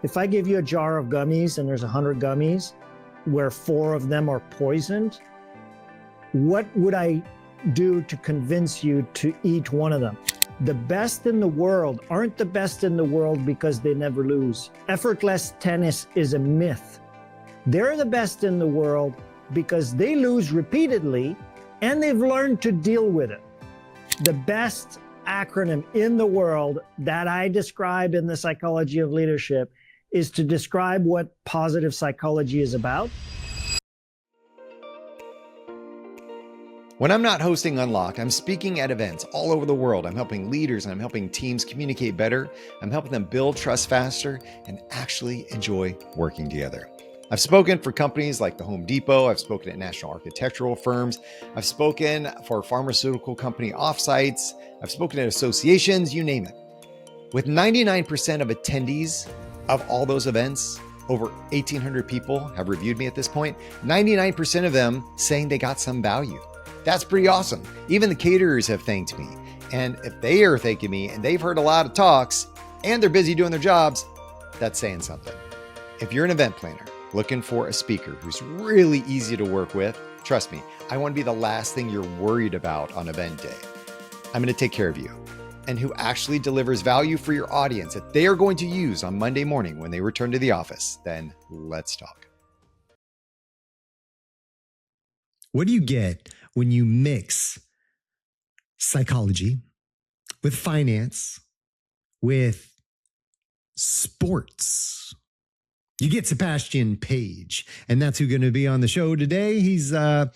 If I give you a jar of gummies and there's 100 gummies where 4 of them are poisoned, what would I do to convince you to eat one of them? The best in the world aren't the best in the world because they never lose. Effortless tennis is a myth. They're the best in the world because they lose repeatedly and they've learned to deal with it. The best acronym in the world that I describe in the psychology of leadership is to describe what positive psychology is about. When I'm not hosting Unlock, I'm speaking at events all over the world. I'm helping leaders and I'm helping teams communicate better. I'm helping them build trust faster and actually enjoy working together. I've spoken for companies like the Home Depot. I've spoken at national architectural firms. I've spoken for pharmaceutical company offsites. I've spoken at associations, you name it. With 99% of attendees of all those events, over 1,800 people have reviewed me at this point, 99% of them saying they got some value. That's pretty awesome. Even the caterers have thanked me. And if they are thanking me and they've heard a lot of talks and they're busy doing their jobs, that's saying something. If you're an event planner looking for a speaker who's really easy to work with, trust me, I want to be the last thing you're worried about on event day. I'm going to take care of you and who actually delivers value for your audience that they are going to use on Monday morning when they return to the office. Then let's talk. What do you get when you mix psychology with finance, with sports? You get Sebastien Page, and that's who's going to be on the show today. He's a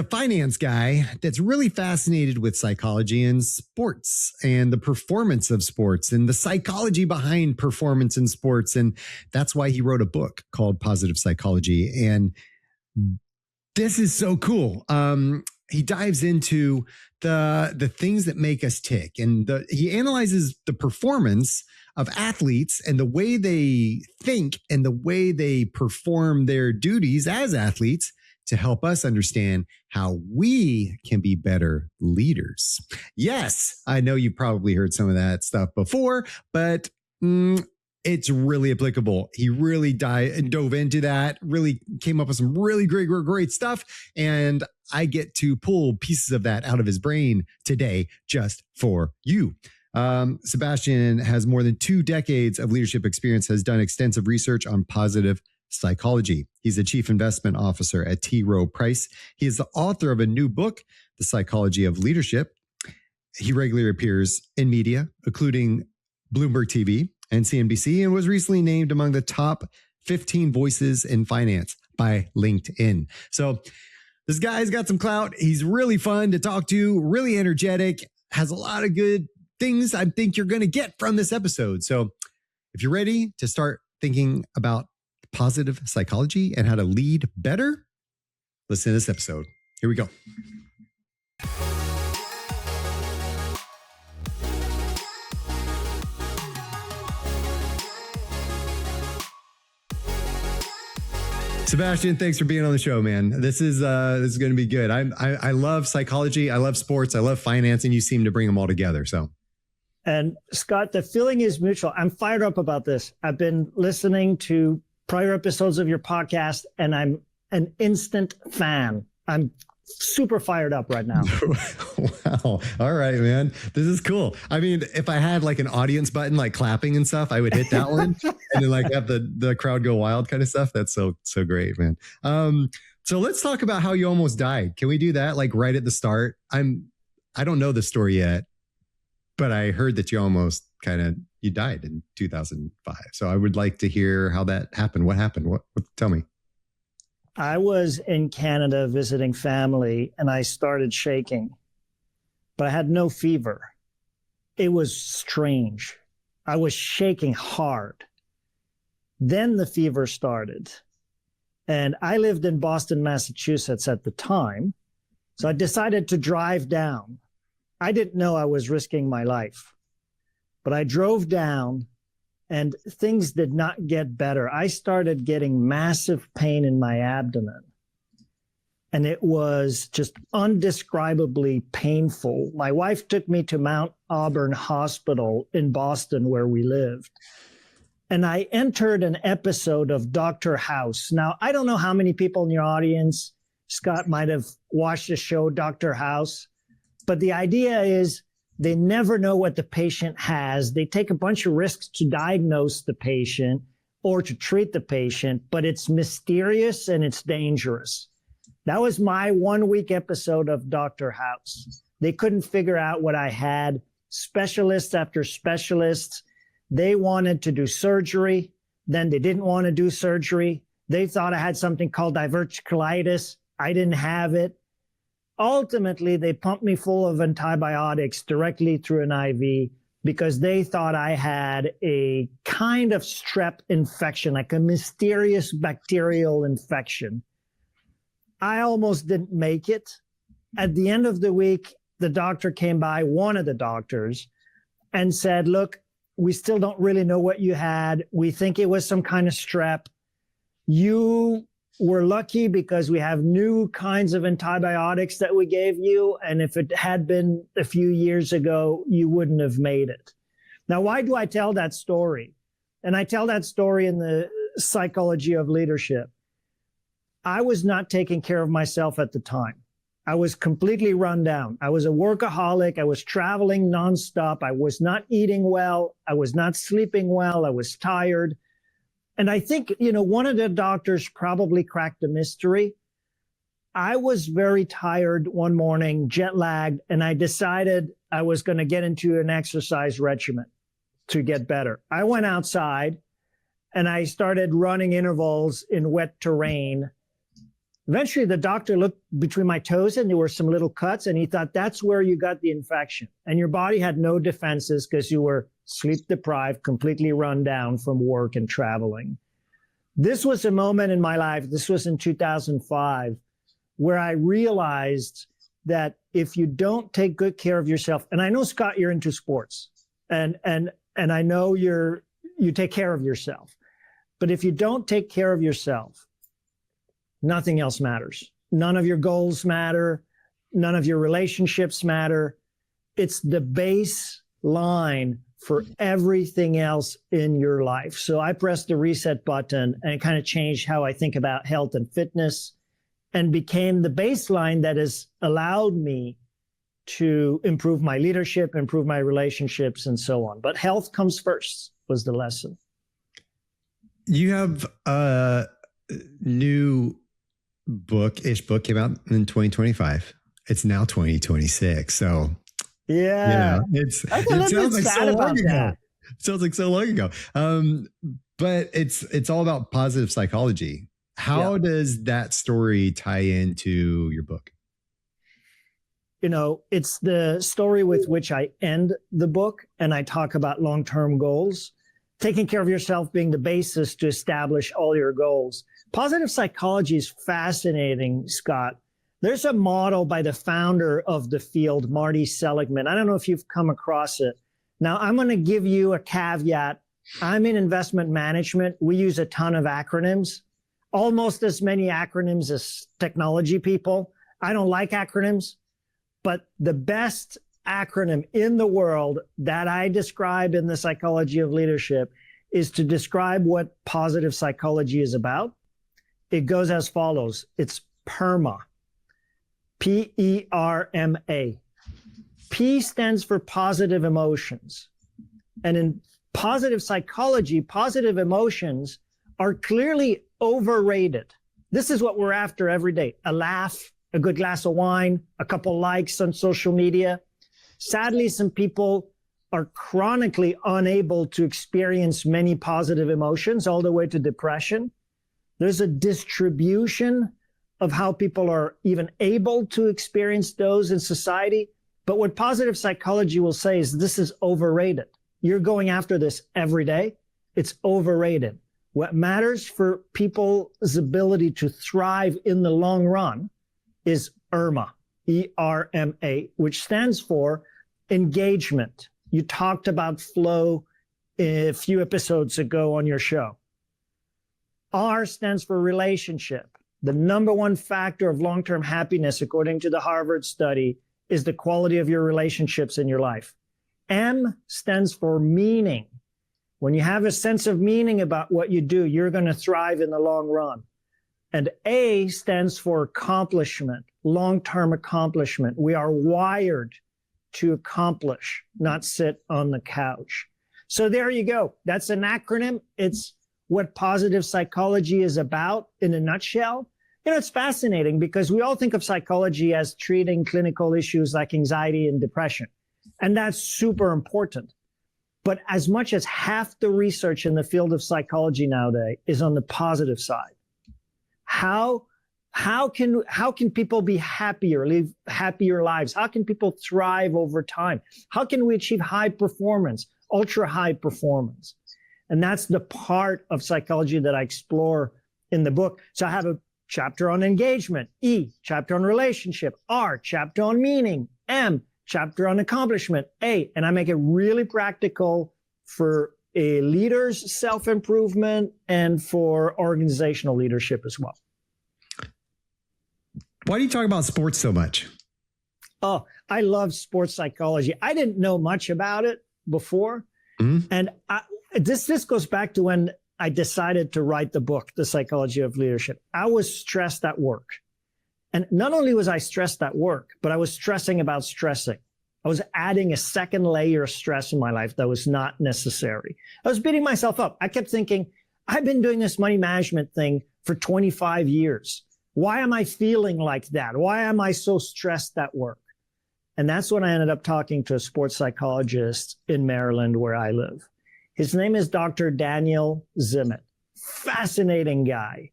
finance guy that's really fascinated with psychology and sports and the performance of sports and the psychology behind performance in sports. And that's why he wrote a book called Positive Psychology. And this is so cool. He dives into the things that make us tick, and he analyzes the performance of athletes and the way they think and the way they perform their duties as athletes to help us understand how we can be better leaders. Yes, I know you probably heard some of that stuff before, but it's really applicable. He really dove into that, really came up with some really great stuff. And I get to pull pieces of that out of his brain today just for you. Sebastien has more than 2 decades of leadership experience, has done extensive research on positive psychology. He's the chief investment officer at T. Rowe Price. He is the author of a new book, The Psychology of Leadership. He regularly appears in media, including Bloomberg TV and CNBC, and was recently named among the top 15 voices in finance by LinkedIn. So this guy's got some clout. He's really fun to talk to, really energetic, has a lot of good things I think you're going to get from this episode. So if you're ready to start thinking about positive psychology and how to lead better, listen to this episode. Here we go. Sebastien, thanks for being on the show, man. This is going to be good. I love psychology. I love sports. I love finance, and you seem to bring them all together. So. And Skot, the feeling is mutual. I'm fired up about this. I've been listening to prior episodes of your podcast, and I'm an instant fan. I'm super fired up right now. Wow. All right, man. This is cool. I mean, if I had like an audience button, like clapping and stuff, I would hit that one and then like have the crowd go wild kind of stuff. That's so great, man. So let's talk about how you almost died. Can we do that? Like right at the start? I don't know the story yet, but I heard that you died in 2005. So I would like to hear how that happened. What happened? What tell me. I was in Canada visiting family and I started shaking, but I had no fever. It was strange. I was shaking hard. Then the fever started. And I lived in Boston, Massachusetts at the time. So I decided to drive down. I didn't know I was risking my life, but I drove down and things did not get better. I started getting massive pain in my abdomen. And it was just undescribably painful. My wife took me to Mount Auburn Hospital in Boston where we lived. and I entered an episode of Dr. House. Now, I don't know how many people in your audience, Skot, might have watched the show Dr. House, but the idea is they never know what the patient has. They take a bunch of risks to diagnose the patient or to treat the patient, but it's mysterious and it's dangerous. That was my 1 week episode of Dr. House. They couldn't figure out what I had. Specialists after specialists, they wanted to do surgery. Then they didn't want to do surgery. They thought I had something called diverticulitis. I didn't have it. Ultimately, they pumped me full of antibiotics directly through an IV because they thought I had a kind of strep infection, like a mysterious bacterial infection. I almost didn't make it. At the end of the week, the doctor came by, one of the doctors, and said, look, we still don't really know what you had. We think it was some kind of strep. You were lucky because we have new kinds of antibiotics that we gave you. And if it had been a few years ago, you wouldn't have made it. Now, why do I tell that story? And I tell that story in the psychology of leadership. I was not taking care of myself at the time. I was completely run down. I was a workaholic. I was traveling nonstop. I was not eating well. I was not sleeping well. I was tired. And I think, one of the doctors probably cracked the mystery. I was very tired one morning, jet lagged, and I decided I was going to get into an exercise regimen to get better. I went outside and I started running intervals in wet terrain. Eventually, the doctor looked between my toes and there were some little cuts, and he thought, that's where you got the infection. And your body had no defenses because you were sleep deprived, completely run down from work and traveling. This was a moment in my life, this was in 2005, where I realized that if you don't take good care of yourself, and I know, Skot, you're into sports, and I know you take care of yourself, but if you don't take care of yourself, nothing else matters. None of your goals matter. None of your relationships matter. It's the baseline for everything else in your life. So I pressed the reset button and it kind of changed how I think about health and fitness and became the baseline that has allowed me to improve my leadership, improve my relationships, and so on. But health comes first was the lesson. You have a new book came out in 2025. It's now 2026. So yeah, it sounds like so long ago. It sounds like so long ago. But it's all about positive psychology. How does that story tie into your book? It's the story with which I end the book, and I talk about long-term goals, taking care of yourself being the basis to establish all your goals. Positive psychology is fascinating, Skot. There's a model by the founder of the field, Marty Seligman. I don't know if you've come across it. Now, I'm going to give you a caveat. I'm in investment management. We use a ton of acronyms, almost as many acronyms as technology people. I don't like acronyms, but the best acronym in the world that I describe in the psychology of leadership is to describe what positive psychology is about. It goes as follows. It's PERMA. P-E-R-M-A. P stands for positive emotions. And in positive psychology, positive emotions are clearly overrated. This is what we're after every day. A laugh, a good glass of wine, a couple likes on social media. Sadly, some people are chronically unable to experience many positive emotions all the way to depression. There's a distribution of how people are even able to experience those in society. But what positive psychology will say is this is overrated. You're going after this every day. It's overrated. What matters for people's ability to thrive in the long run is ERMA, E-R-M-A, which stands for engagement. You talked about flow a few episodes ago on your show. R stands for relationship. The number one factor of long-term happiness, according to the Harvard study, is the quality of your relationships in your life. M stands for meaning. When you have a sense of meaning about what you do, you're going to thrive in the long run. And A stands for accomplishment, long-term accomplishment. We are wired to accomplish, not sit on the couch. So there you go. That's an acronym. It's what positive psychology is about in a nutshell. You know, it's fascinating because we all think of psychology as treating clinical issues like anxiety and depression. And that's super important. But as much as half the research in the field of psychology nowadays is on the positive side. How can people be happier, live happier lives? How can people thrive over time? How can we achieve high performance, ultra high performance? And that's the part of psychology that I explore in the book. So I have a chapter on engagement, E, chapter on relationship, R, chapter on meaning, M, chapter on accomplishment, A, and I make it really practical for a leader's self-improvement and for organizational leadership as well. Why do you talk about sports so much? Oh, I love sports psychology. I didn't know much about it before. And this goes back to when I decided to write the book, The Psychology of Leadership. I was stressed at work. And not only was I stressed at work, but I was stressing about stressing. I was adding a second layer of stress in my life that was not necessary. I was beating myself up. I kept thinking, I've been doing this money management thing for 25 years. Why am I feeling like that? Why am I so stressed at work? And that's when I ended up talking to a sports psychologist in Maryland where I live. His name is Dr. Daniel Zimmett. Fascinating guy.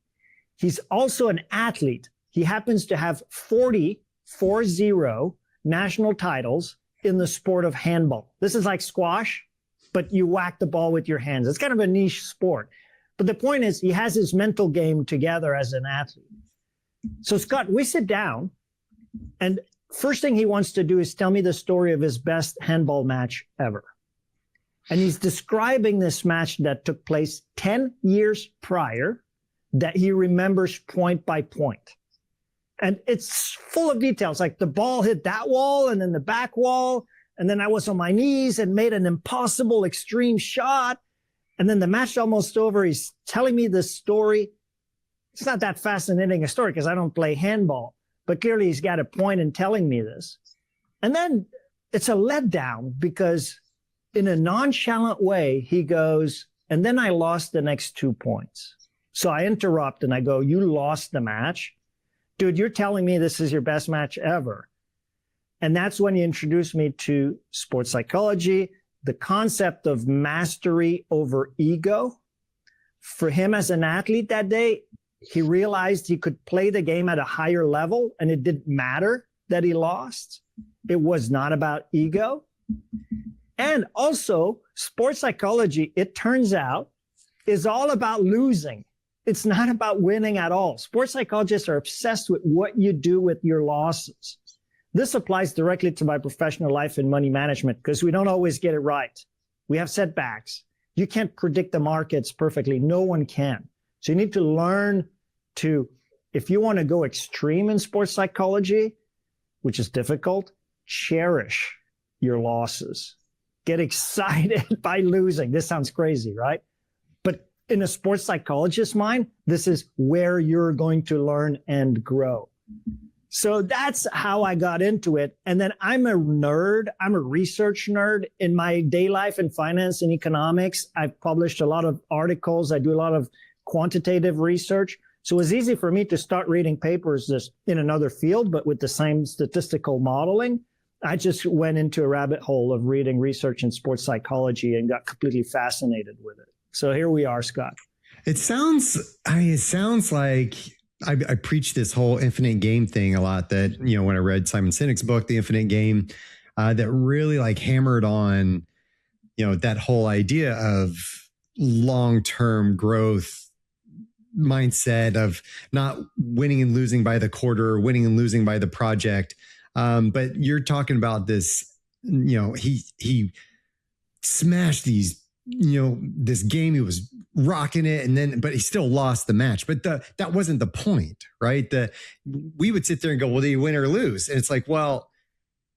He's also an athlete. He happens to have 40 national titles in the sport of handball. This is like squash, but you whack the ball with your hands. It's kind of a niche sport. But the point is, he has his mental game together as an athlete. So Skot, we sit down, and first thing he wants to do is tell me the story of his best handball match ever. And he's describing this match that took place 10 years prior that he remembers point by point. And it's full of details, like the ball hit that wall and then the back wall. And then I was on my knees and made an impossible extreme shot. And then the match almost over. He's telling me this story. It's not that fascinating a story because I don't play handball, but clearly he's got a point in telling me this. And then it's a letdown because in a nonchalant way, he goes, and then I lost the next 2 points. So I interrupt and I go, you lost the match? Dude, you're telling me this is your best match ever. And that's when he introduced me to sports psychology, the concept of mastery over ego. For him as an athlete that day, he realized he could play the game at a higher level and it didn't matter that he lost. It was not about ego. And also, sports psychology, it turns out, is all about losing. It's not about winning at all. Sports psychologists are obsessed with what you do with your losses. This applies directly to my professional life in money management because we don't always get it right. We have setbacks. You can't predict the markets perfectly. No one can. So you need to learn to, if you want to go extreme in sports psychology, which is difficult, cherish your losses. Get excited by losing. This sounds crazy, right? But in a sports psychologist's mind, this is where you're going to learn and grow. So that's how I got into it. And then I'm a nerd. I'm a research nerd. In my day life in finance and economics, I've published a lot of articles. I do a lot of quantitative research. So it was easy for me to start reading papers just in another field, but with the same statistical modeling. I just went into a rabbit hole of reading research in sports psychology and got completely fascinated with it. So here we are, Skot. It sounds like I preach this whole infinite game thing a lot that, you know, when I read Simon Sinek's book, The Infinite Game, that really like hammered on, you know, that whole idea of long-term growth mindset of not winning and losing by the quarter or winning and losing by the project. But you're talking about this, you know, he smashed these, you know, this game, he was rocking it but he still lost the match. But that wasn't the point, right? We would sit there and go, well, do you win or lose? And it's like, well,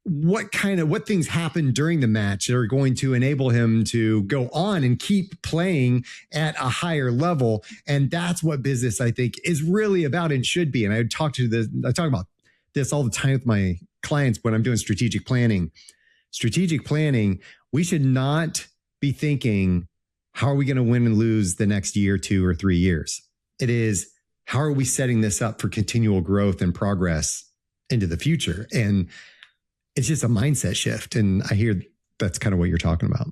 what things happen during the match that are going to enable him to go on and keep playing at a higher level. And that's what business, I think, is really about and should be. And I talk about this all the time with my clients when I'm doing strategic planning. Strategic planning, we should not be thinking, how are we going to win and lose the next year, 2 or 3 years? It is, how are we setting this up for continual growth and progress into the future? And it's just a mindset shift. And I hear that's kind of what you're talking about.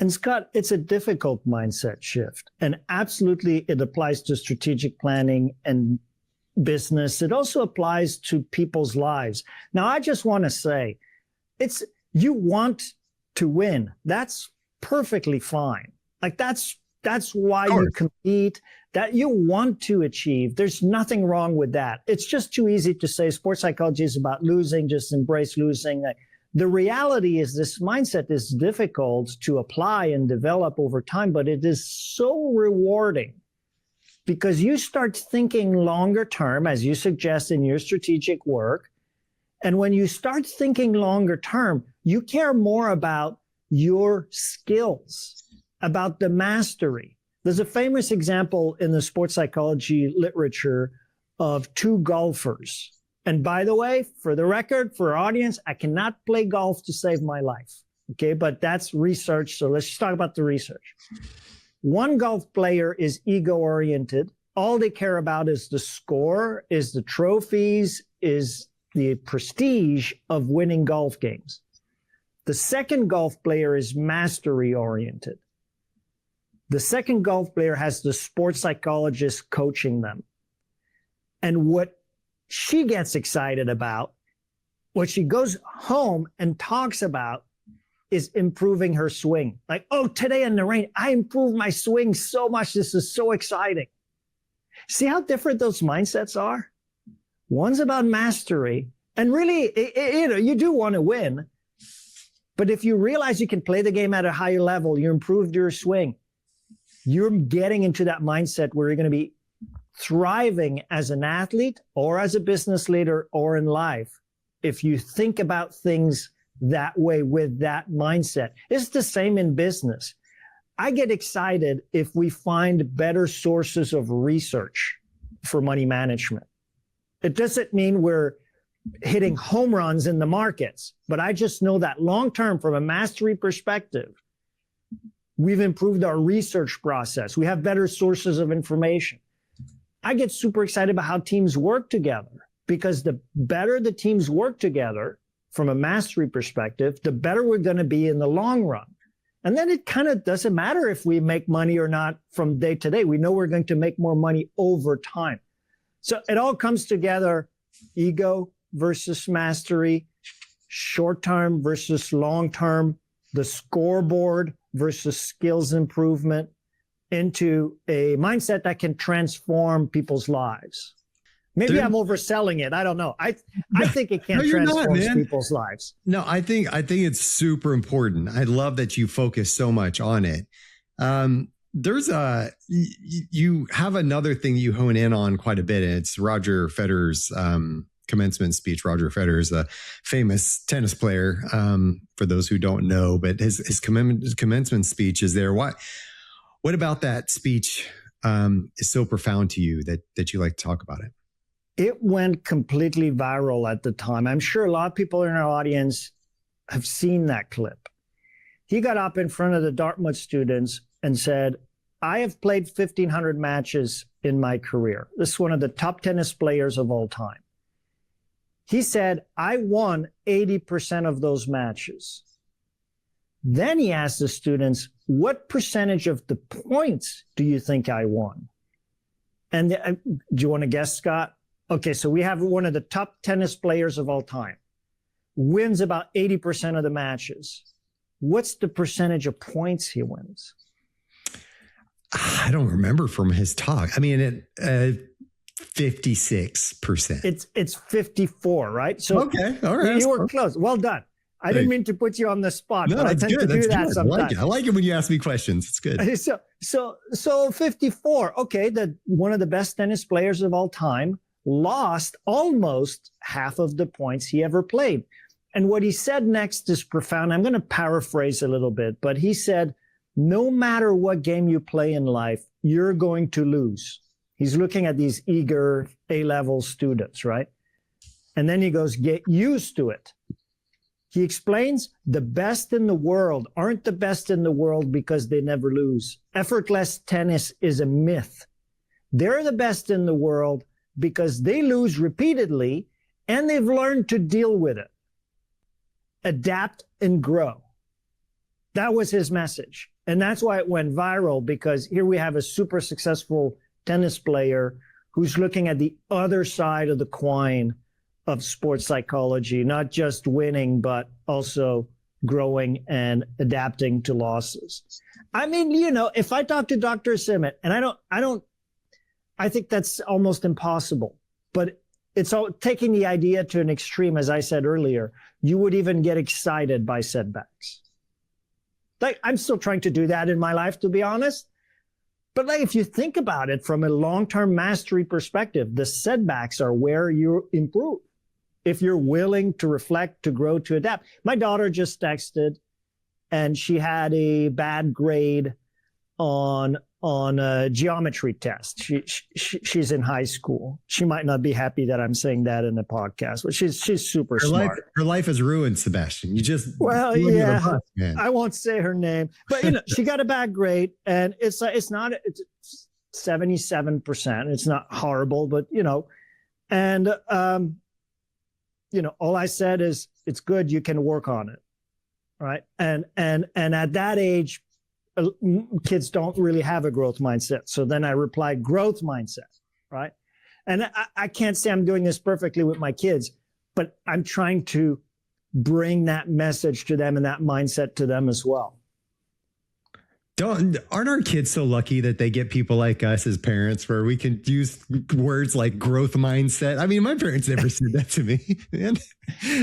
And Scott, it's a difficult mindset shift. And absolutely, it applies to strategic planning and business. It also applies to people's lives. Now, I just want to say, you want to win. That's perfectly fine. Like that's why you compete, that you want to achieve. There's nothing wrong with that. It's just too easy to say sports psychology is about losing, just embrace losing. The reality is this mindset is difficult to apply and develop over time, but it is so rewarding because you start thinking longer term, as you suggest in your strategic work. And when you start thinking longer term, you care more about your skills, about the mastery. There's a famous example in the sports psychology literature of 2 golfers. And by the way, for the record, for our audience, I cannot play golf to save my life. Okay, but that's research. So let's just talk about the research. One golf player is ego-oriented. All they care about is the score, is the trophies, is the prestige of winning golf games. The second golf player is mastery-oriented. The second golf player has the sports psychologist coaching them. And what she gets excited about, what she goes home and talks about, is improving her swing. Like, oh, today in the rain, I improved my swing so much. This is so exciting. See how different those mindsets are? One's about mastery. And really, you do want to win. But if you realize you can play the game at a higher level, you improved your swing, you're getting into that mindset where you're going to be thriving as an athlete or as a business leader or in life. If you think about things that way with that mindset, it's the same in business. I get excited if we find better sources of research for money management. It doesn't mean we're hitting home runs in the markets, but I just know that long-term from a mastery perspective, we've improved our research process. We have better sources of information. I get super excited about how teams work together because the better the teams work together from a mastery perspective, the better we're going to be in the long run. And then it kind of doesn't matter if we make money or not from day to day. We know we're going to make more money over time. So it all comes together, ego versus mastery, short-term versus long-term, the scoreboard versus skills improvement, into a mindset that can transform people's lives. Maybe I'm overselling it. I don't know. I think it can transform people's lives. No, I think it's super important. I love that you focus so much on it. You have another thing you hone in on quite a bit, and it's Roger Federer's commencement speech. Roger Federer is a famous tennis player, for those who don't know, but his commencement speech is there. What about that speech is so profound to you that you like to talk about it? It went completely viral at the time. I'm sure a lot of people in our audience have seen that clip. He got up in front of the Dartmouth students and said, I have played 1,500 matches in my career. This is one of the top tennis players of all time. He said, I won 80% of those matches. Then he asked the students, what percentage of the points do you think I won? And do you want to guess, Scott? Okay, so we have one of the top tennis players of all time. Wins about 80% of the matches. What's the percentage of points he wins? I don't remember from his talk. I mean, 56%. It's 54, right? So okay, all right. You were close. Well done. I didn't mean to put you on the spot, but I tend to do that sometimes. I like it when you ask me questions. It's good. So 54. Okay, one of the best tennis players of all time lost almost half of the points he ever played. And what he said next is profound. I'm going to paraphrase a little bit, but he said, no matter what game you play in life, you're going to lose. He's looking at these eager A-level students, right? And then he goes, get used to it. He explains the best in the world aren't the best in the world because they never lose. Effortless tennis is a myth. They're the best in the world because they lose repeatedly and they've learned to deal with it, adapt and grow. That was his message. And that's why it went viral, because here we have a super successful tennis player who's looking at the other side of the coin of sports psychology, not just winning, but also growing and adapting to losses. I mean, you know, if I talk to Dr. Simmet, and I think that's almost impossible, but it's all taking the idea to an extreme. As I said earlier, you would even get excited by setbacks. Like, I'm still trying to do that in my life, to be honest. But like, if you think about it from a long-term mastery perspective, the setbacks are where you improve. If you're willing to reflect, to grow, to adapt. My daughter just texted, and she had a bad grade on a geometry test. She's in high school. She might not be happy that I'm saying that in the podcast, but she's super smart. Her life is ruined, Sebastien. You just yeah. Bus, man. I won't say her name, but you know, she got a bad grade, and it's 77%. It's not horrible, but you know, and you know, all I said is it's good. You can work on it, right? And at that age, kids don't really have a growth mindset. So then I replied, growth mindset, right? And I can't say I'm doing this perfectly with my kids, but I'm trying to bring that message to them and that mindset to them as well. Aren't our kids so lucky that they get people like us as parents where we can use words like growth mindset? I mean, my parents never said that to me. Man.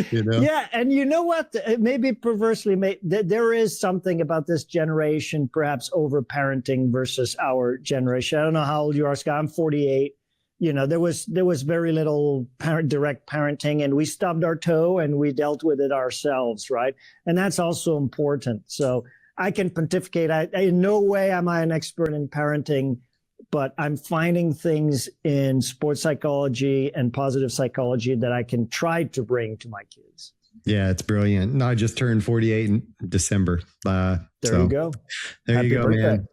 You know? Yeah. And you know what? Maybe perversely, there is something about this generation, perhaps over parenting versus our generation. I don't know how old you are, Scott. I'm 48. You know, there was very little direct parenting, and we stubbed our toe and we dealt with it ourselves. Right. And that's also important. So I can pontificate. In no way am I an expert in parenting, but I'm finding things in sports psychology and positive psychology that I can try to bring to my kids. Yeah, it's brilliant. No, I just turned 48 in December. There you go. There Happy you go, birthday. man.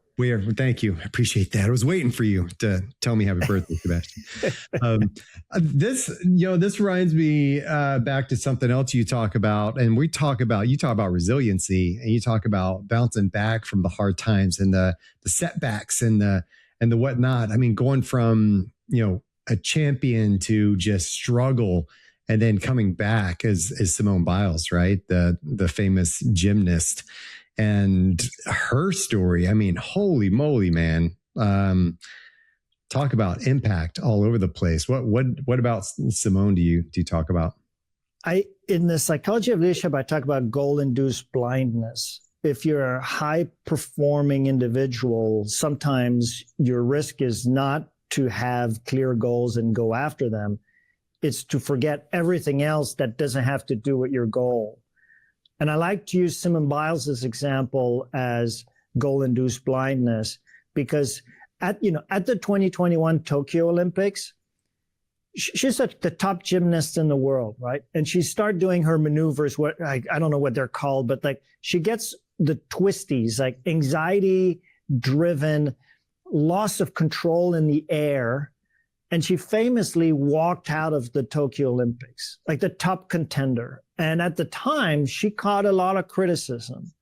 Thank you. I appreciate that. I was waiting for you to tell me happy birthday, Sebastien. This reminds me back to something else you talk about, and you talk about resiliency, and you talk about bouncing back from the hard times and the setbacks and the whatnot. I mean, going from, you know, a champion to just struggle and then coming back as Simone Biles, right? The famous gymnast. And her story, I mean, holy moly, man. Talk about impact all over the place. What about Simone do you talk about? In the psychology of leadership, I talk about goal-induced blindness. If you're a high-performing individual, sometimes your risk is not to have clear goals and go after them. It's to forget everything else that doesn't have to do with your goal. And I like to use Simone Biles' example as goal-induced blindness, because at the 2021 Tokyo Olympics, she's the top gymnast in the world, right? And she started doing her maneuvers, I don't know what they're called, but like she gets the twisties, like anxiety-driven loss of control in the air. And she famously walked out of the Tokyo Olympics, like the top contender. And at the time, she caught a lot of criticism.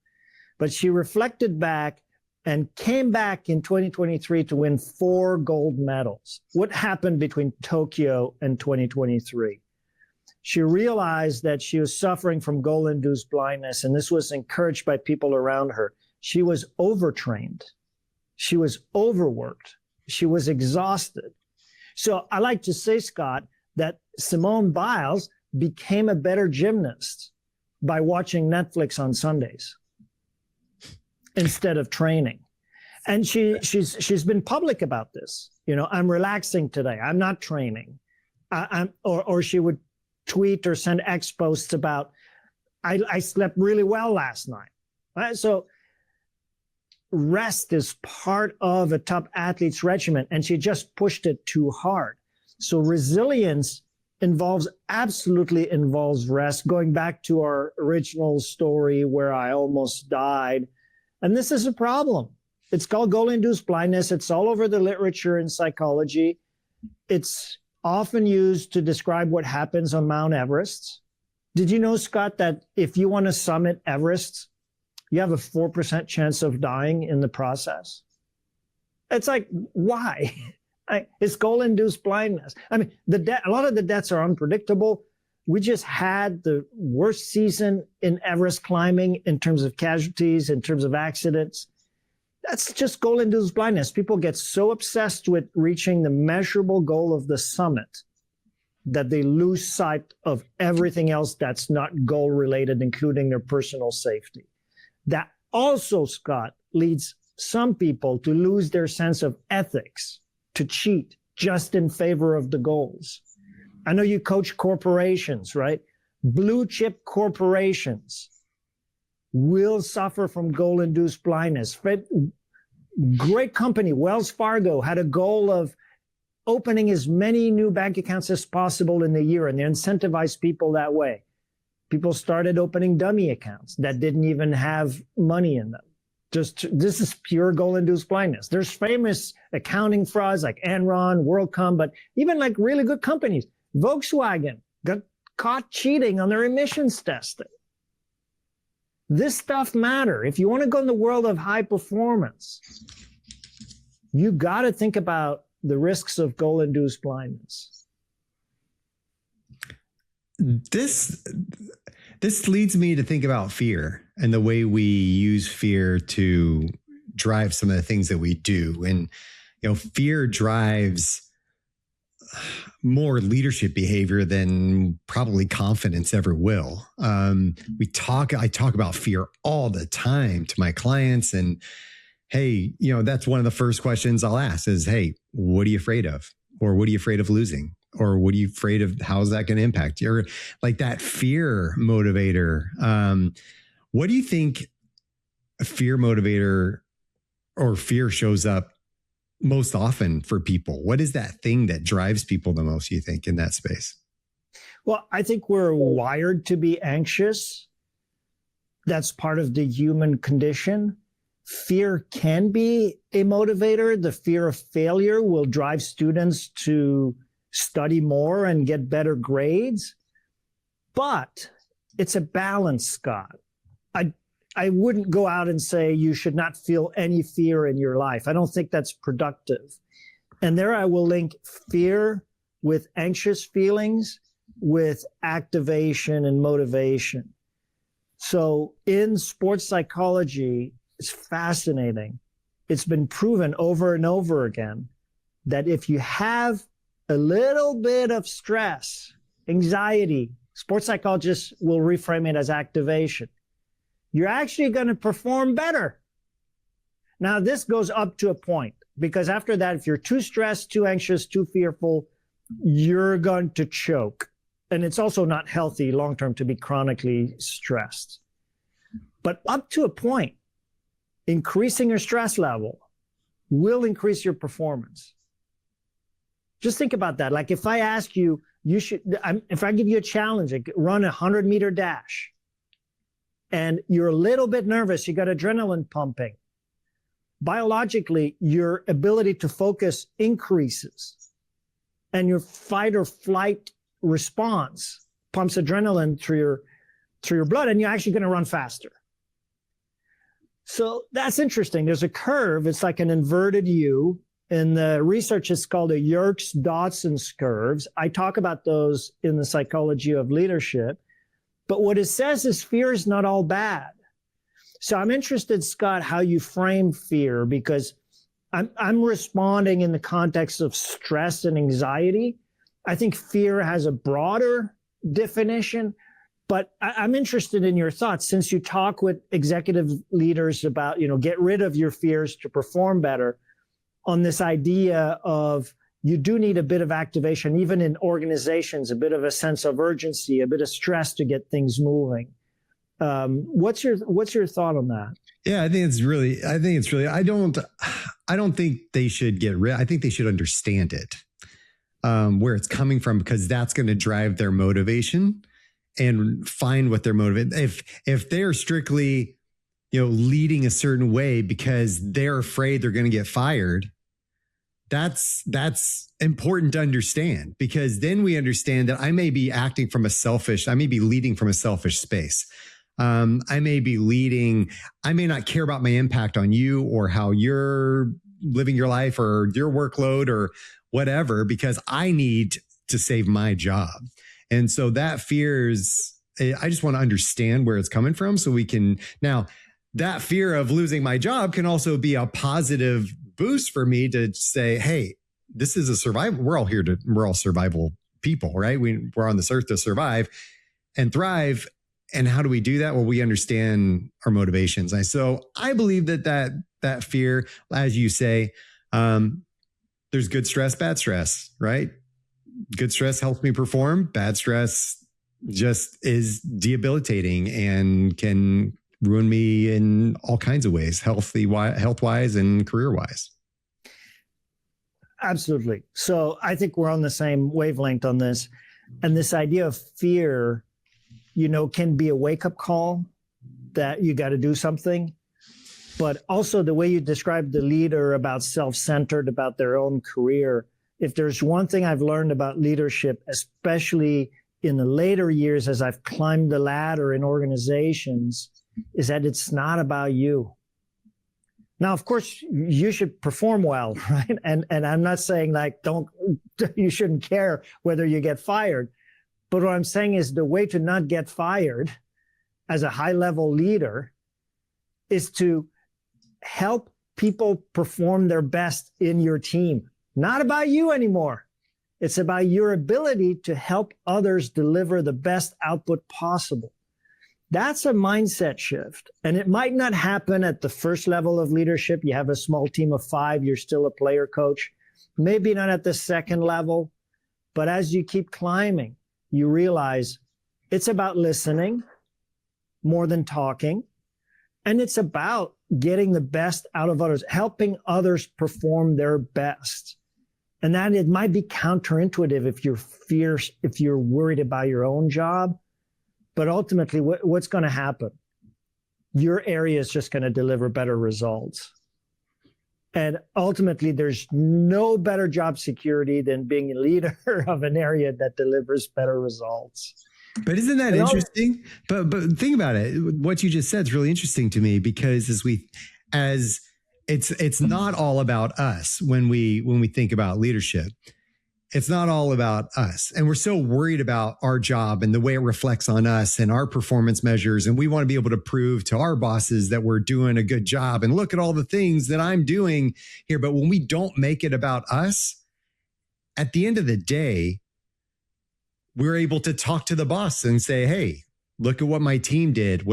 But she reflected back and came back in 2023 to win 4 gold medals. What happened between Tokyo and 2023? She realized that she was suffering from goal-induced blindness, and this was encouraged by people around her. She was overtrained. She was overworked. She was exhausted. So I like to say, Scott, that Simone Biles became a better gymnast by watching Netflix on Sundays instead of training. And she's been public about this. You know, I'm relaxing today. I'm not training. Or she would tweet or send X posts about I slept really well last night. Right? So rest is part of a top athlete's regimen, and she just pushed it too hard. So resilience absolutely involves rest. Going back to our original story where I almost died. And this is a problem. It's called goal-induced blindness. It's all over the literature in psychology. It's often used to describe what happens on Mount Everest. Did you know, Skot, that if you want to summit Everest, you have a 4% chance of dying in the process? It's like, why? It's goal-induced blindness. I mean, a lot of the deaths are unpredictable. We just had the worst season in Everest climbing in terms of casualties, in terms of accidents. That's just goal-induced blindness. People get so obsessed with reaching the measurable goal of the summit that they lose sight of everything else that's not goal-related, including their personal safety. That also, Skot, leads some people to lose their sense of ethics, to cheat just in favor of the goals. I know you coach corporations, right? Blue chip corporations will suffer from goal-induced blindness. Great company, Wells Fargo, had a goal of opening as many new bank accounts as possible in the year, and they incentivized people that way. People started opening dummy accounts that didn't even have money in them. This is pure goal-induced blindness. There's famous accounting frauds like Enron, WorldCom, but even like really good companies. Volkswagen got caught cheating on their emissions testing. This stuff matter. If you want to go in the world of high performance, you got to think about the risks of goal-induced blindness. This leads me to think about fear and the way we use fear to drive some of the things that we do. And, fear drives more leadership behavior than probably confidence ever will. I talk about fear all the time to my clients, and hey, that's one of the first questions I'll ask is, hey, what are you afraid of? Or what are you afraid of losing? Or what are you afraid of? How's that going to impact you? Or like that fear motivator. What do you think a fear motivator or fear shows up most often for people? What is that thing that drives people the most, you think, in that space? Well, I think we're wired to be anxious. That's part of the human condition. Fear can be a motivator. The fear of failure will drive students to study more and get better grades. But it's a balance, Skot. I wouldn't go out and say you should not feel any fear in your life. I don't think that's productive. And there I will link fear with anxious feelings, with activation and motivation. So in sports psychology, it's fascinating. It's been proven over and over again that if you have a little bit of stress, anxiety, sports psychologists will reframe it as activation. You're actually going to perform better. Now, this goes up to a point, because after that, if you're too stressed, too anxious, too fearful, you're going to choke. And it's also not healthy long-term to be chronically stressed. But up to a point, increasing your stress level will increase your performance. Just think about that. Like if I ask you, if I give you a challenge, like run a 100-meter dash, and you're a little bit nervous, you got adrenaline pumping, biologically, your ability to focus increases, and your fight or flight response pumps adrenaline through your blood, and you're actually going to run faster. So that's interesting. There's a curve. It's like an inverted U. In the research, it's called a Yerkes-Dodson curves. I talk about those in the psychology of leadership. But what it says is fear is not all bad. So I'm interested, Skot, how you frame fear, because I'm responding in the context of stress and anxiety. I think fear has a broader definition, but I'm interested in your thoughts, since you talk with executive leaders about, get rid of your fears to perform better, on this idea of you do need a bit of activation, even in organizations, a bit of a sense of urgency, a bit of stress to get things moving. What's your thought on that? Yeah, I think it's really, I don't think they should get rid. I think they should understand it, where it's coming from, because that's going to drive their motivation and find what they're motivated. If they're strictly, leading a certain way because they're afraid they're going to get fired, that's important to understand, because then we understand that I may be leading from a selfish space. I may be leading, I may not care about my impact on you or how you're living your life or your workload or whatever, because I need to save my job. And so that fear is, I just want to understand where it's coming from so we can, now that fear of losing my job can also be a positive boost for me to say, hey, this is a survival. We're all survival people, right? We're on this earth to survive and thrive. And how do we do that? Well, we understand our motivations. So I believe that fear, as you say, there's good stress, bad stress, right? Good stress helps me perform. Bad stress just is debilitating and can ruin me in all kinds of ways, health-wise and career-wise. Absolutely. So I think we're on the same wavelength on this. And this idea of fear, can be a wake-up call that you got to do something. But also the way you described the leader about self-centered, about their own career. If there's one thing I've learned about leadership, especially in the later years as I've climbed the ladder in organizations, is that it's not about you. Now, of course, you should perform well, right? And I'm not saying you shouldn't care whether you get fired. But what I'm saying is the way to not get fired as a high-level leader is to help people perform their best in your team. Not about you anymore. It's about your ability to help others deliver the best output possible. That's a mindset shift. And it might not happen at the first level of leadership. You have a small team of 5, you're still a player coach. Maybe not at the second level, but as you keep climbing, you realize it's about listening more than talking. And it's about getting the best out of others, helping others perform their best. And that it might be counterintuitive if you're worried about your own job. But ultimately, what's going to happen? Your area is just going to deliver better results. And ultimately, there's no better job security than being a leader of an area that delivers better results. But isn't that interesting? But think about it. What you just said is really interesting to me, because it's not all about us when we think about leadership. It's not all about us. And we're so worried about our job and the way it reflects on us and our performance measures. And we want to be able to prove to our bosses that we're doing a good job and look at all the things that I'm doing here. But when we don't make it about us, at the end of the day, we're able to talk to the boss and say, hey, look at what my team did.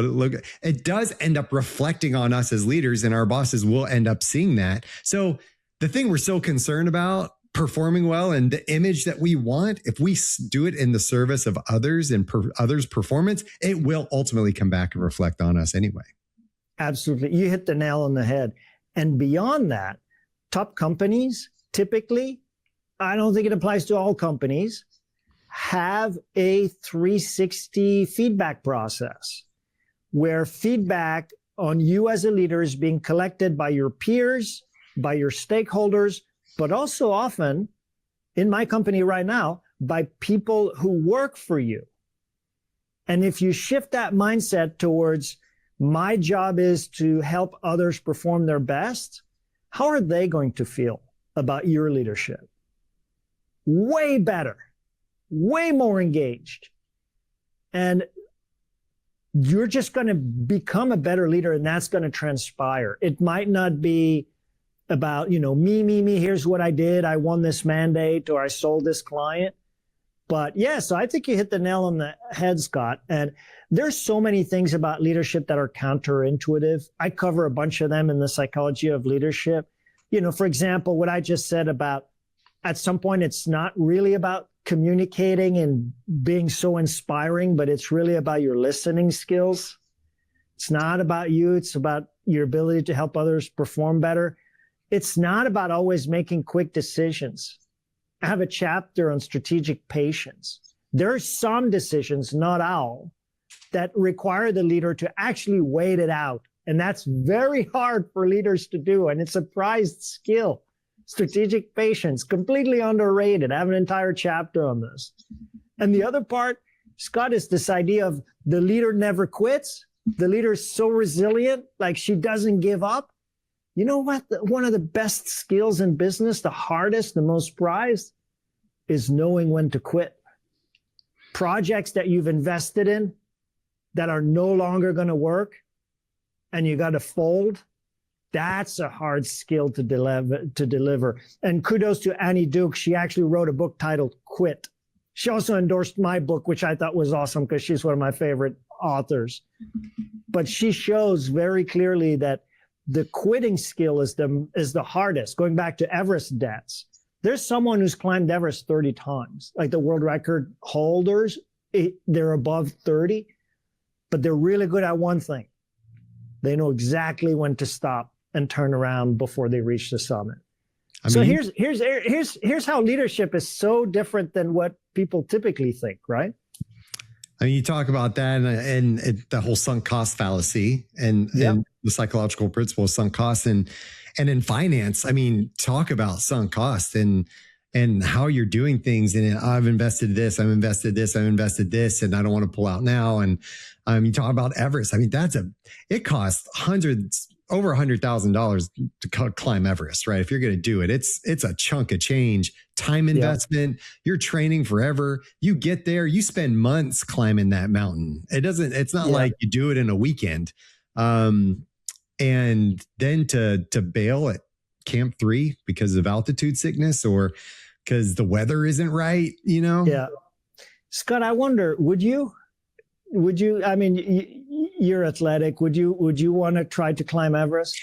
It does end up reflecting on us as leaders, and our bosses will end up seeing that. So the thing we're so concerned about, performing well and the image that we want, if we do it in the service of others and others' performance, it will ultimately come back and reflect on us anyway. Absolutely. You hit the nail on the head. And beyond that, top companies, typically, I don't think it applies to all companies, have a 360 feedback process where feedback on you as a leader is being collected by your peers, by your stakeholders, but also often, in my company right now, by people who work for you. And if you shift that mindset towards my job is to help others perform their best, how are they going to feel about your leadership? Way better, way more engaged. And you're just going to become a better leader, and that's going to transpire. It might not be about, me, here's what I did. I won this mandate or I sold this client. But yeah, so I think you hit the nail on the head, Skot. And there's so many things about leadership that are counterintuitive. I cover a bunch of them in the psychology of leadership. For example, what I just said about at some point, it's not really about communicating and being so inspiring, but it's really about your listening skills. It's not about you. It's about your ability to help others perform better. It's not about always making quick decisions. I have a chapter on strategic patience. There are some decisions, not all, that require the leader to actually wait it out. And that's very hard for leaders to do. And it's a prized skill. Strategic patience, completely underrated. I have an entire chapter on this. And the other part, Skot, is this idea of the leader never quits. The leader is so resilient, like she doesn't give up. You know what? One of the best skills in business, the hardest, the most prized, is knowing when to quit. Projects that you've invested in that are no longer going to work and you got to fold, that's a hard skill to deliver. And kudos to Annie Duke. She actually wrote a book titled Quit. She also endorsed my book, which I thought was awesome because she's one of my favorite authors. But she shows very clearly that the quitting skill is the hardest. Going back to Everest deaths, there's someone who's climbed Everest 30 times. Like the world record holders, they're above 30, but they're really good at one thing. They know exactly when to stop and turn around before they reach the summit. So here's how leadership is so different than what people typically think, right? I mean, you talk about that and the whole sunk cost fallacy and the psychological principle of sunk cost and in finance. I mean, talk about sunk cost and how you're doing things. And I've invested this, I've invested this, I've invested this, and I don't want to pull out now. And you talk about Everest. I mean, it costs over $100,000 to climb Everest, right? If you're going to do it, it's a chunk of change, time investment. You're training forever. You get there, you spend months climbing that mountain. It's not like you do it in a weekend. And then to bail at Camp 3 because of altitude sickness or because the weather isn't right, you know? Yeah. Skot, I wonder, would you, I mean, you're athletic. Would you want to try to climb Everest?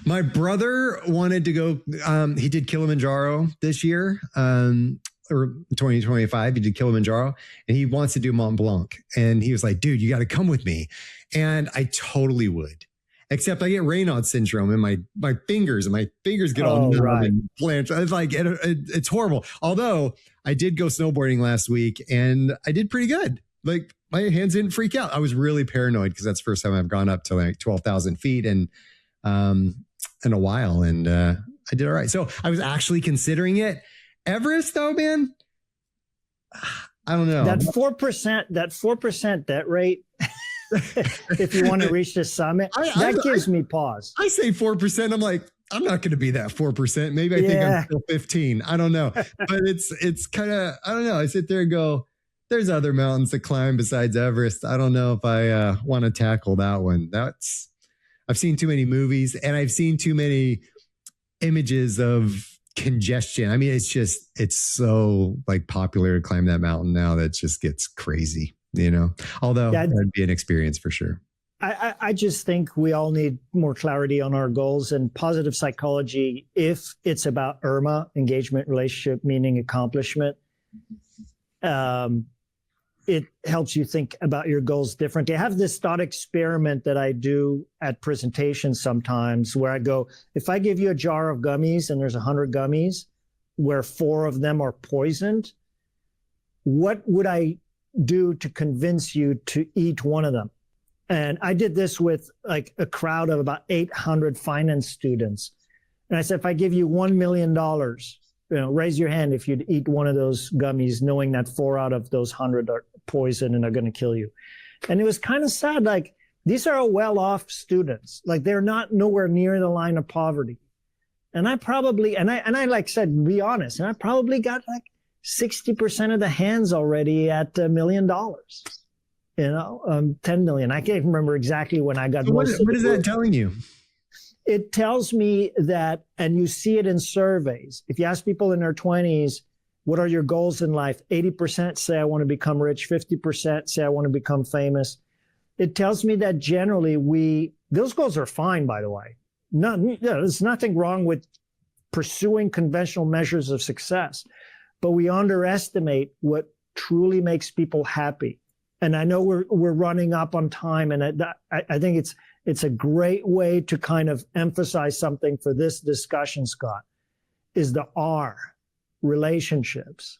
My brother wanted to go. He did Kilimanjaro this year, or 2025. He did Kilimanjaro, and he wants to do Mont Blanc. And he was like, "Dude, you got to come with me." And I totally would. Except I get Raynaud's syndrome, and my fingers get all numb and blanched. It's like it's horrible. Although I did go snowboarding last week, and I did pretty good. Like my hands didn't freak out. I was really paranoid because that's the first time I've gone up to like 12,000 feet in a while. And I did all right. So I was actually considering it. Everest though, man, I don't know. That 4% debt rate, if you want to reach the summit, that gives me pause. I say 4%. I'm like, I'm not going to be that 4%. Maybe I think I'm still 15. I don't know. But it's kind of, I don't know. I sit there and go, there's other mountains to climb besides Everest. I don't know if I want to tackle that one. I've seen too many movies and I've seen too many images of congestion. I mean, it's so like popular to climb that mountain now that it just gets crazy, you know, although that'd be an experience for sure. I just think we all need more clarity on our goals and positive psychology. If it's about PERMA, engagement, relationship, meaning, accomplishment, it helps you think about your goals differently. I have this thought experiment that I do at presentations sometimes where I go, if I give you a jar of gummies and there's 100 gummies where 4 of them are poisoned, what would I do to convince you to eat one of them? And I did this with like a crowd of about 800 finance students. And I said, if I give you $1 million, raise your hand if you'd eat one of those gummies, knowing that 4 out of those 100 are poison and are going to kill you. And it was kind of sad. Like, these are well-off students. Like, they're not nowhere near the line of poverty. And I probably, and I like said, be honest, and I probably got like 60% of the hands already at $1 million, 10 million. I can't remember exactly when I got. So what is that telling you? It tells me that, and you see it in surveys. If you ask people in their 20s, what are your goals in life? 80% say I want to become rich. 50% say I want to become famous. It tells me that generally those goals are fine, by the way. There's nothing wrong with pursuing conventional measures of success, but we underestimate what truly makes people happy. And I know we're running up on time, and I think it's a great way to kind of emphasize something for this discussion, Scott, is the R, relationships.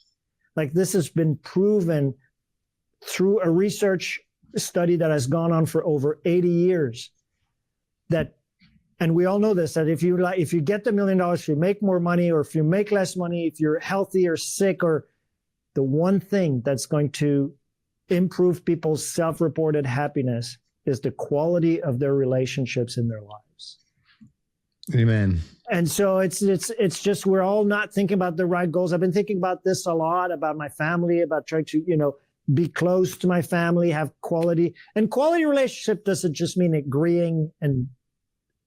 Like, this has been proven through a research study that has gone on for over 80 years, that, and we all know this, that if you get the $1 million, if you make more money, or if you make less money, if you're healthy or sick, or the one thing that's going to improve people's self-reported happiness is the quality of their relationships in their lives. Amen. And so it's just, we're all not thinking about the right goals. I've been thinking about this a lot, about my family, about trying to, be close to my family, have quality. And quality relationship doesn't just mean agreeing and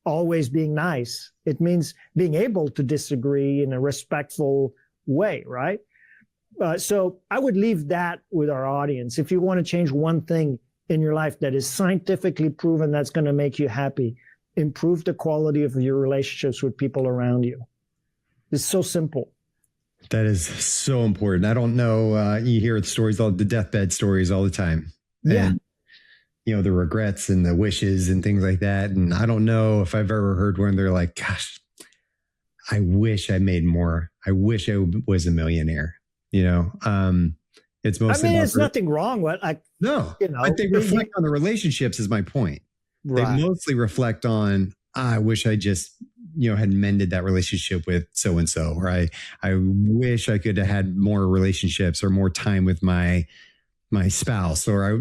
always being nice. It means being able to disagree in a respectful way, right? So I would leave that with our audience. If you want to change one thing in your life that is scientifically proven that's going to make you happy, improve the quality of your relationships with people around you. It's so simple. That is so important. I don't know. You hear the stories, the deathbed stories all the time. Yeah. And, the regrets and the wishes and things like that. And I don't know if I've ever heard one. They're like, gosh, I wish I made more. I wish I was a millionaire. It's mostly. It's nothing wrong with but they reflect on the relationships is my point. Right. They mostly reflect on, I wish I just, had mended that relationship with so-and-so, or I wish I could have had more relationships or more time with my spouse, or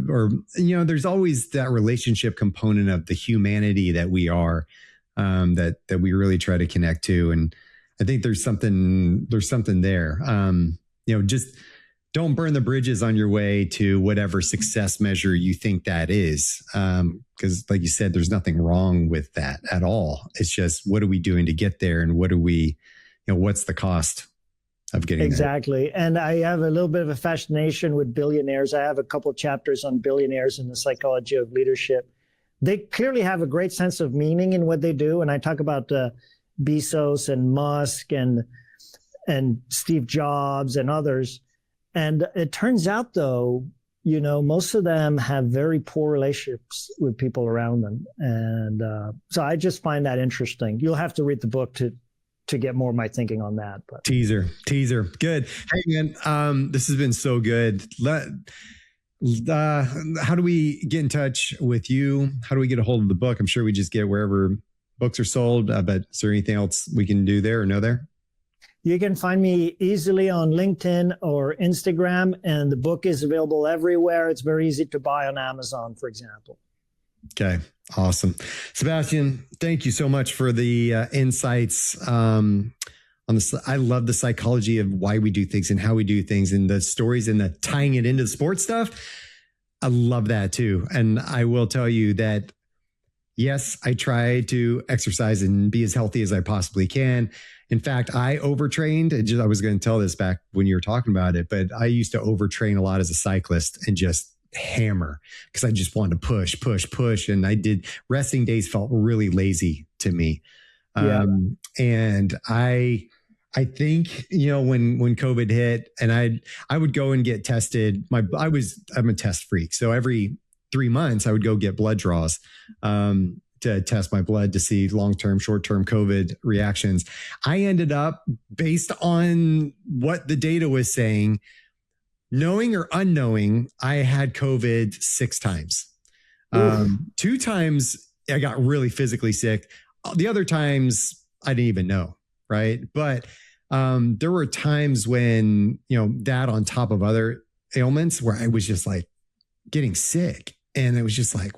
there's always that relationship component of the humanity that we are, that we really try to connect to. And I think there's something there. Just don't burn the bridges on your way to whatever success measure you think that is. Because like you said, there's nothing wrong with that at all. It's just, what are we doing to get there? And what's the cost of getting exactly there? And I have a little bit of a fascination with billionaires. I have a couple of chapters on billionaires and the psychology of leadership. They clearly have a great sense of meaning in what they do. And I talk about Bezos and Musk and Steve Jobs and others. And it turns out, though, most of them have very poor relationships with people around them. And so I just find that interesting. You'll have to read the book to get more of my thinking on that. But Teaser. Good. Hey, man, this has been so good. How do we get in touch with you? How do we get a hold of the book? I'm sure we just get wherever books are sold. But is there anything else we can do there or know there? You can find me easily on LinkedIn or Instagram, and the book is available everywhere. It's very easy to buy on Amazon, for example. Okay, awesome. Sebastien, thank you so much for the insights on this. I love the psychology of why we do things and how we do things, and the stories and the tying it into the sports stuff. I love that too. And I will tell you that, yes, I try to exercise and be as healthy as I possibly can. In fact, I overtrained. I was going to tell this back when you were talking about it, but I used to overtrain a lot as a cyclist and just hammer because I just wanted to push. And resting days felt really lazy to me. Yeah. And I think, when COVID hit and I would go and get tested, I'm a test freak. So every 3 months I would go get blood draws, to test my blood to see long-term, short-term COVID reactions. I ended up, based on what the data was saying, knowing or unknowing, I had COVID 6 times. 2 times I got really physically sick. The other times I didn't even know, right? But there were times when, that on top of other ailments where I was just like getting sick. And it was just like,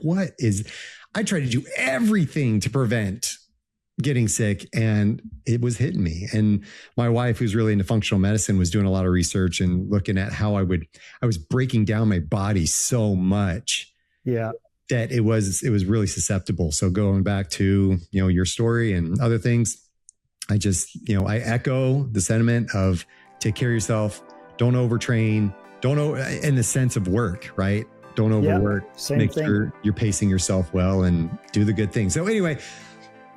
I tried to do everything to prevent getting sick, and it was hitting me. And my wife, who's really into functional medicine, was doing a lot of research and looking at how I was breaking down my body so much that it was really susceptible. So going back to, your story and other things, I just, I echo the sentiment of take care of yourself. Don't overtrain. In the sense of work, right? Don't overwork. Make sure you're pacing yourself well and do the good things. So anyway,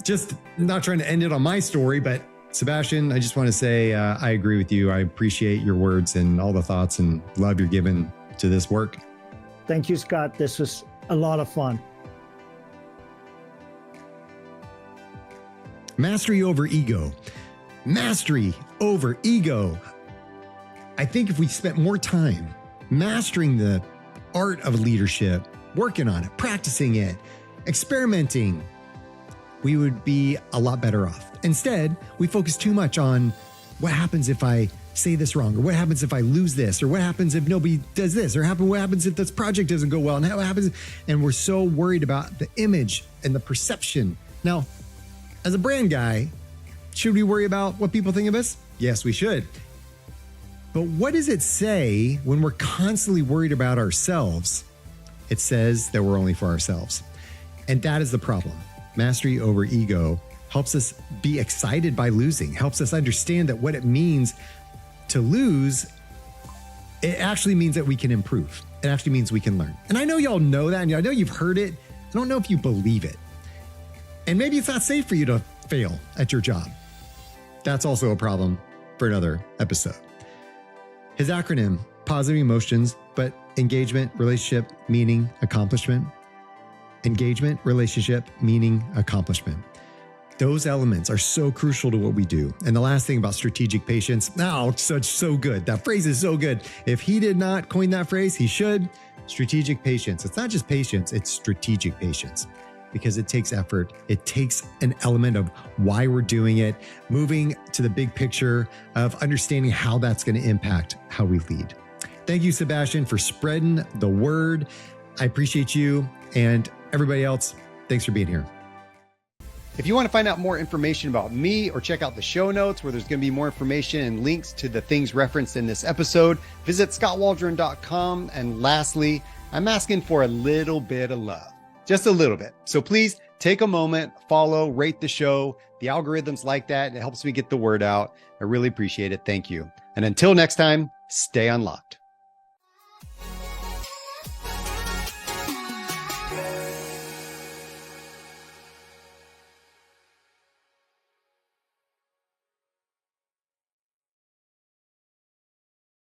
just not trying to end it on my story, but Sebastien, I just want to say I agree with you. I appreciate your words and all the thoughts and love you're giving to this work. Thank you, Scott. This was a lot of fun. Mastery over ego. Mastery over ego. I think if we spent more time mastering the art of leadership, working on it, practicing it, experimenting, we would be a lot better off. Instead, we focus too much on what happens if I say this wrong, or what happens if I lose this, or what happens if nobody does this, or what happens if this project doesn't go well, and what happens, and we're so worried about the image and the perception. Now, as a brand guy, should we worry about what people think of us? Yes, we should. But what does it say when we're constantly worried about ourselves? It says that we're only for ourselves. And that is the problem. Mastery over ego helps us be excited by losing, helps us understand that what it means to lose, it actually means that we can improve. It actually means we can learn. And I know y'all know that, and I know you've heard it. I don't know if you believe it. And maybe it's not safe for you to fail at your job. That's also a problem for another episode. His acronym, positive emotions, but engagement, relationship, meaning, accomplishment. Engagement, relationship, meaning, accomplishment. Those elements are so crucial to what we do. And the last thing about strategic patience, so good. That phrase is so good. If he did not coin that phrase, he should. Strategic patience. It's not just patience, it's strategic patience. Because it takes effort. It takes an element of why we're doing it, moving to the big picture of understanding how that's going to impact how we lead. Thank you, Sebastien, for spreading the word. I appreciate you, and everybody else, thanks for being here. If you want to find out more information about me or check out the show notes where there's going to be more information and links to the things referenced in this episode, visit scottwaldron.com. And lastly, I'm asking for a little bit of love. Just a little bit. So please take a moment, follow, rate the show. The algorithms like that. It helps me get the word out. I really appreciate it. Thank you. And until next time, stay unlocked.